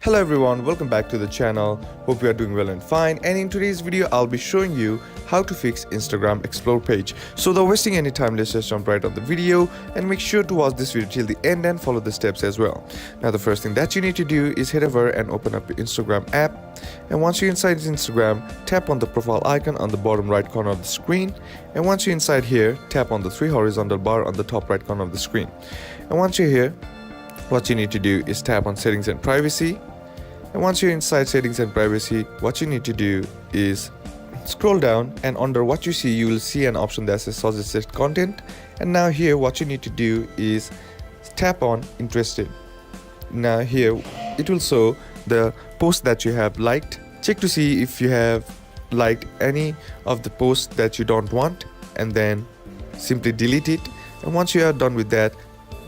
Hello everyone, welcome back to the channel. Hope you are doing well and fine, and in today's video I'll be showing you how to fix Instagram Explore page. So without wasting any time, let's just jump right on the video and make sure to watch this video till the end and follow the steps as well. Now the first thing that you need to do is head over and open up your Instagram app, and once you're inside Instagram, tap on the profile icon on the bottom right corner of the screen, and once you're inside here, tap on the 3 horizontal bar on the top right corner of the screen. And once you're here, what you need to do is tap on settings and privacy. And once you're inside settings and privacy, what you need to do is scroll down, and under what you see, you will see an option that says suggested content. And now here what you need to do is tap on interested. Now here it will show the post that you have liked. Check to see if you have liked any of the posts that you don't want, and then simply delete it. And once you are done with that,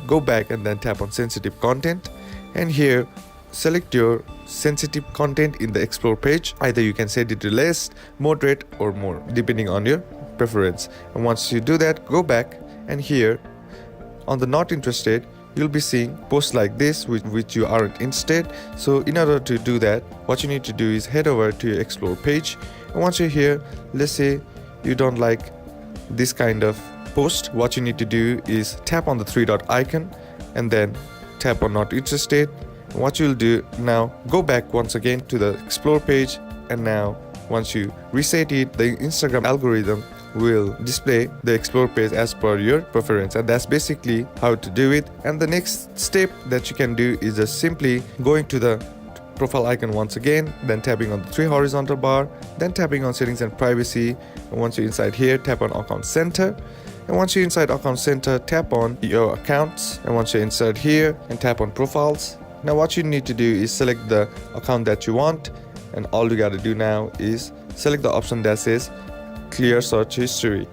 go back and then tap on sensitive content, and here select your sensitive content in the explore page. Either you can set it to less, moderate or more depending on your preference. And once you do that, go back, and here on the not interested, you'll be seeing posts like this which you aren't interested. So in order to do that, what you need to do is head over to your explore page, and once you're here, let's say you don't like this kind of post, what you need to do is tap on the 3 dot icon and then tap on not interested. What you'll do now, go back once again to the explore page, and now once you reset it, the Instagram algorithm will display the explore page as per your preference. And that's basically how to do it. And the next step that you can do is just simply going to the profile icon once again, then tapping on the 3 horizontal bar, then tapping on settings and privacy. And once you're inside here, tap on account center. And once you're inside account center, tap on your accounts, and once you're inside here, and tap on profiles. Now what you need to do is select the account that you want, and all you gotta do now is select the option that says clear search history.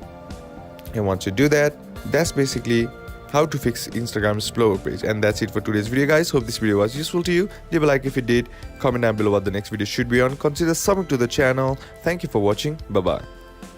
And once you do that, that's basically how to fix Instagram's Explore page. And that's it for today's video, guys. Hope this video was useful to you. Leave a like if it did, comment down below what the next video should be on, consider subbing to the channel. Thank you for watching. Bye bye.